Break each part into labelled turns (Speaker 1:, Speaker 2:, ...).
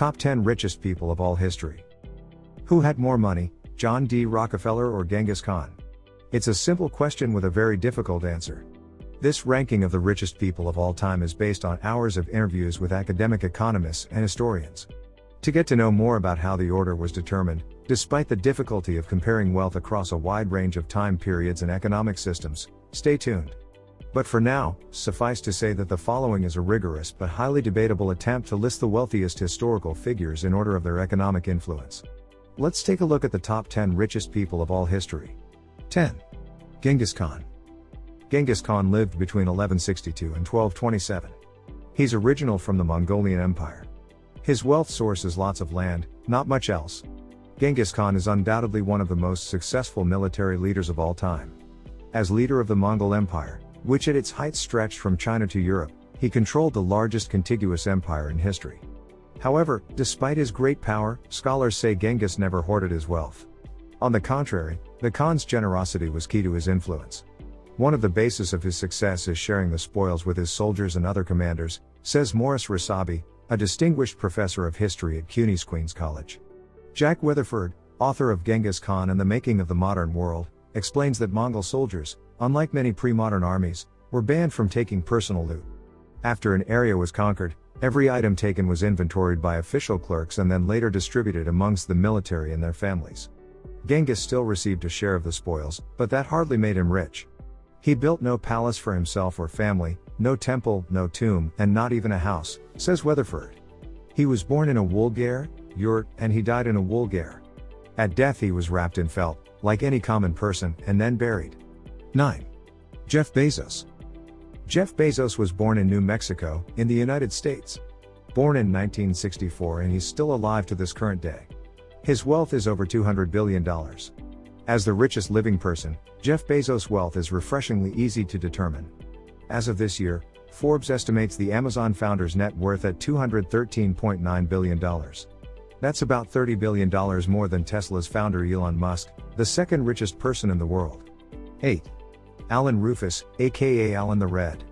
Speaker 1: Top 10 richest people of all history. Who had more money, John D. Rockefeller or Genghis Khan? It's a simple question with a very difficult answer. This ranking of the richest people of all time is based on hours of interviews with academic economists and historians. To get to know more about how the order was determined, despite the difficulty of comparing wealth across a wide range of time periods and economic systems, stay tuned. But for now, suffice to say that the following is a rigorous but highly debatable attempt to list the wealthiest historical figures in order of their economic influence. Let's take a look at the top 10 richest people of all history. 10. Genghis Khan. Genghis Khan lived between 1162 and 1227. He's original from the Mongolian Empire. His wealth source is lots of land, not much else. Genghis Khan is undoubtedly one of the most successful military leaders of all time. As leader of the Mongol Empire, which at its height stretched from China to Europe, he controlled the largest contiguous empire in history. However, despite his great power, scholars say Genghis never hoarded his wealth. On the contrary, the Khan's generosity was key to his influence. One of the bases of his success is sharing the spoils with his soldiers and other commanders, says Morris Rasabi, a distinguished professor of history at CUNY's Queen's College. Jack Weatherford, author of Genghis Khan and the Making of the Modern World, explains that Mongol soldiers, unlike many pre-modern armies, were banned from taking personal loot. After an area was conquered, every item taken was inventoried by official clerks and then later distributed amongst the military and their families. Genghis still received a share of the spoils, but that hardly made him rich. He built no palace for himself or family, no temple, no tomb, and not even a house, says Weatherford. He was born in a wool yurt, and he died in a wool. At death he was wrapped in felt, like any common person, and then buried. 9. Jeff Bezos. Jeff Bezos was born in New Mexico, in the United States. Born in 1964 and he's still alive to this current day. His wealth is over $200 billion. As the richest living person, Jeff Bezos' wealth is refreshingly easy to determine. As of this year, Forbes estimates the Amazon founder's net worth at $213.9 billion. That's about $30 billion more than Tesla's founder Elon Musk, the second richest person in the world. 8. Alan Rufus, aka Alan the Red.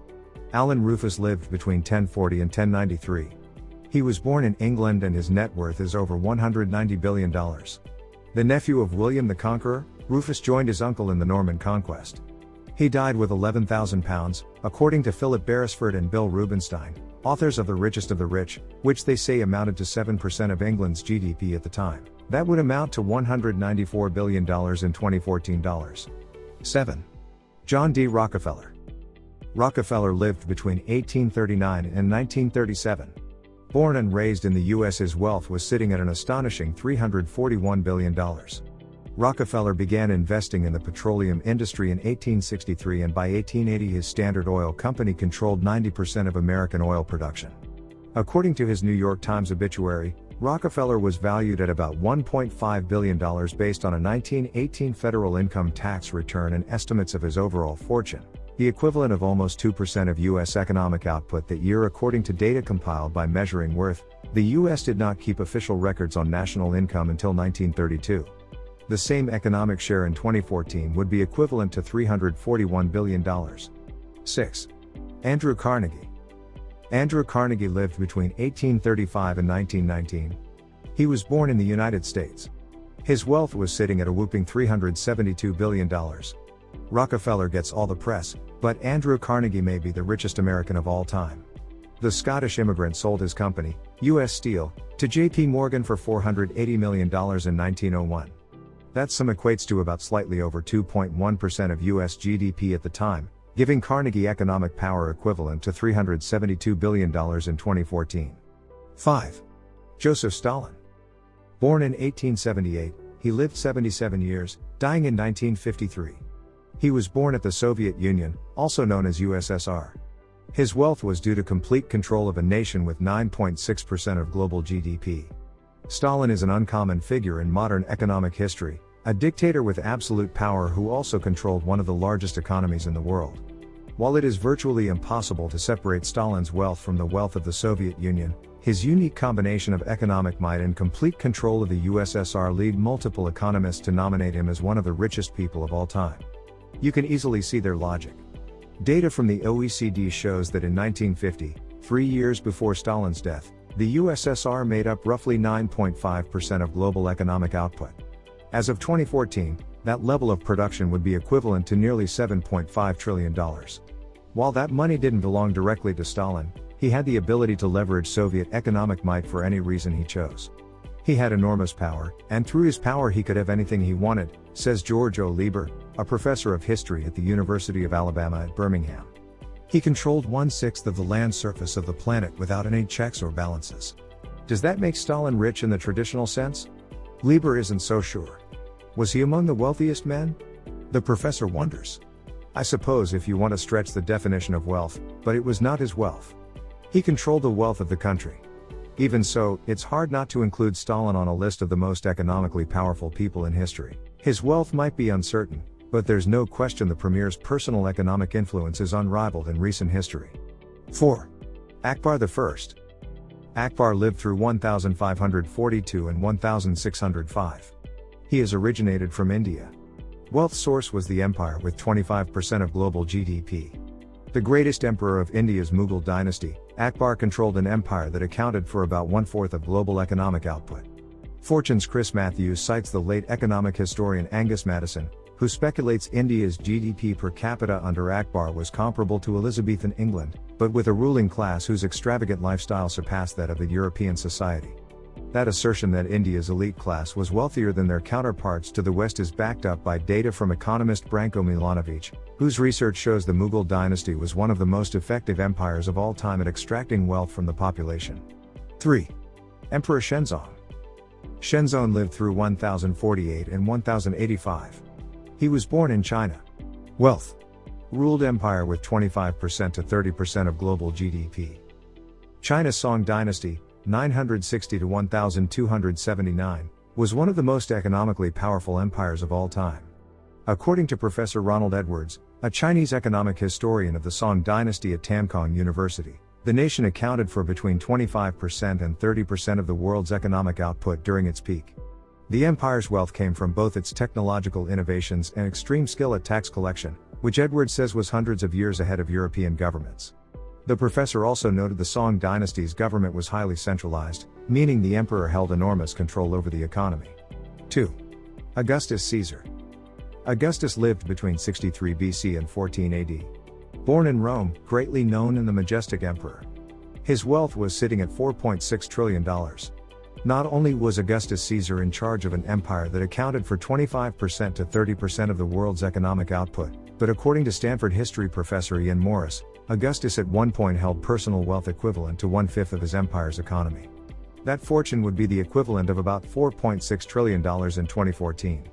Speaker 1: Alan Rufus lived between 1040 and 1093. He was born in England and his net worth is over $190 billion. The nephew of William the Conqueror, Rufus joined his uncle in the Norman Conquest. He died with £11,000, according to Philip Beresford and Bill Rubenstein, authors of The Richest of the Rich, which they say amounted to 7% of England's GDP at the time. That would amount to $194 billion in 2014 dollars. 7. John D. Rockefeller. Rockefeller lived between 1839 and 1937. Born and raised in the US, his wealth was sitting at an astonishing $341 billion. Rockefeller began investing in the petroleum industry in 1863 and by 1880 his Standard Oil Company controlled 90% of American oil production. According to his New York Times obituary, Rockefeller was valued at about $1.5 billion based on a 1918 federal income tax return and estimates of his overall fortune, the equivalent of almost 2% of U.S. economic output that year according to data compiled by Measuring Worth. The U.S. did not keep official records on national income until 1932. The same economic share in 2014 would be equivalent to $341 billion. 6. Andrew Carnegie. Andrew Carnegie lived between 1835 and 1919. He was born in the United States. His wealth was sitting at a whopping $372 billion. Rockefeller gets all the press, but Andrew Carnegie may be the richest American of all time. The Scottish immigrant sold his company, U.S. Steel, to J.P. Morgan for $480 million in 1901. That sum equates to about slightly over 2.1% of U.S. GDP at the time, giving Carnegie economic power equivalent to $372 billion in 2014. 5. Joseph Stalin. Born in 1878, he lived 77 years, dying in 1953. He was born at the Soviet Union, also known as USSR. His wealth was due to complete control of a nation with 9.6% of global GDP. Stalin is an uncommon figure in modern economic history, a dictator with absolute power who also controlled one of the largest economies in the world. While it is virtually impossible to separate Stalin's wealth from the wealth of the Soviet Union, his unique combination of economic might and complete control of the USSR lead multiple economists to nominate him as one of the richest people of all time. You can easily see their logic. Data from the OECD shows that in 1950, 3 years before Stalin's death, The USSR made up roughly 9.5% of global economic output. As of 2014, that level of production would be equivalent to nearly $7.5 trillion. While that money didn't belong directly to Stalin, he had the ability to leverage Soviet economic might for any reason he chose. He had enormous power, and through his power he could have anything he wanted, says George O. Lieber, a professor of history at the University of Alabama at Birmingham. He controlled 1/6 of the land surface of the planet without any checks or balances. Does that make Stalin rich in the traditional sense? Lieber isn't so sure. Was he among the wealthiest men? The professor wonders. I suppose if you want to stretch the definition of wealth, but it was not his wealth. He controlled the wealth of the country. Even so, it's hard not to include Stalin on a list of the most economically powerful people in history. His wealth might be uncertain, but there's no question the premier's personal economic influence is unrivaled in recent history. 4. Akbar I. Akbar lived through 1542 and 1605. He has originated from India. Wealth source was the empire with 25% of global GDP. The greatest emperor of India's Mughal dynasty, Akbar controlled an empire that accounted for about 1/4 of global economic output. Fortune's Chris Matthews cites the late economic historian Angus Maddison, who speculates India's GDP per capita under Akbar was comparable to Elizabethan England, but with a ruling class whose extravagant lifestyle surpassed that of the European society. That assertion that India's elite class was wealthier than their counterparts to the West is backed up by data from economist Branko Milanovic, whose research shows the Mughal dynasty was one of the most effective empires of all time at extracting wealth from the population. 3. Emperor Shenzong. Shenzong lived through 1048 and 1085. He was born in China. Wealth. Ruled empire with 25% to 30% of global GDP. China's Song dynasty, 960 to 1279, was one of the most economically powerful empires of all time. According to Professor Ronald Edwards, a Chinese economic historian of the Song dynasty at Tankong University, the nation accounted for between 25% and 30% of the world's economic output during its peak. The empire's wealth came from both its technological innovations and extreme skill at tax collection, which Edwards says was hundreds of years ahead of European governments. The professor also noted the Song dynasty's government was highly centralized, meaning the emperor held enormous control over the economy. 2. Augustus Caesar. Augustus lived between 63 BC and 14 AD. Born in Rome, greatly known and the majestic emperor. His wealth was sitting at $4.6 trillion. Not only was Augustus Caesar in charge of an empire that accounted for 25% to 30% of the world's economic output, but according to Stanford history professor Ian Morris, Augustus at one point held personal wealth equivalent to 1/5 of his empire's economy. That fortune would be the equivalent of about $4.6 trillion in 2014.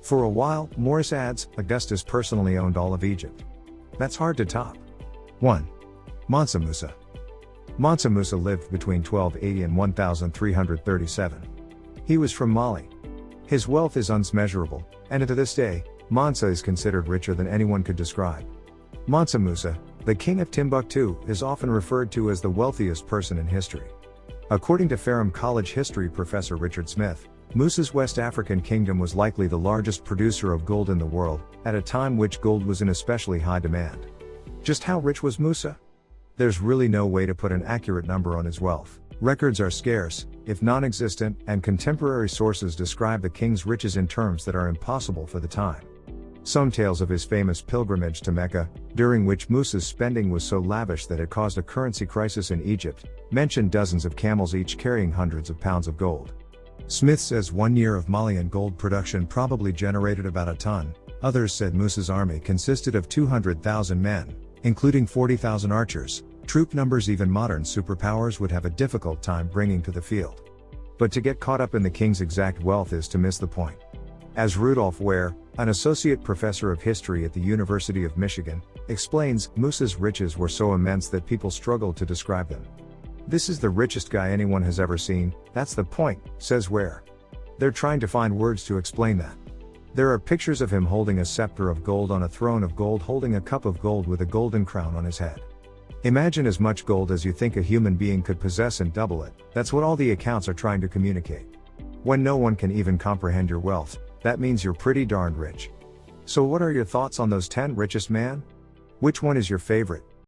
Speaker 1: For a while, Morris adds, Augustus personally owned all of Egypt. That's hard to top. 1. Mansa Musa. Mansa Musa lived between 1280 and 1337. He was from Mali. His wealth is unmeasurable, and to this day, Mansa is considered richer than anyone could describe. Mansa Musa, the king of Timbuktu, is often referred to as the wealthiest person in history. According to Ferrum College history professor Richard Smith, Musa's West African kingdom was likely the largest producer of gold in the world, at a time which gold was in especially high demand. Just how rich was Musa? There's really no way to put an accurate number on his wealth. Records are scarce, if non-existent, and contemporary sources describe the king's riches in terms that are impossible for the time. Some tales of his famous pilgrimage to Mecca, during which Musa's spending was so lavish that it caused a currency crisis in Egypt, mention dozens of camels each carrying hundreds of pounds of gold. Smith says 1 year of Malian gold production probably generated about a ton. Others said Musa's army consisted of 200,000 men, including 40,000 archers, troop numbers even modern superpowers would have a difficult time bringing to the field. But to get caught up in the king's exact wealth is to miss the point. As Rudolf Ware, an associate professor of history at the University of Michigan, explains, Musa's riches were so immense that people struggled to describe them. This is the richest guy anyone has ever seen, that's the point, says Ware. They're trying to find words to explain that. There are pictures of him holding a scepter of gold on a throne of gold, holding a cup of gold with a golden crown on his head. Imagine as much gold as you think a human being could possess and double it. That's what all the accounts are trying to communicate. When no one can even comprehend your wealth, that means you're pretty darned rich. So what are your thoughts on those 10 richest man? Which one is your favorite?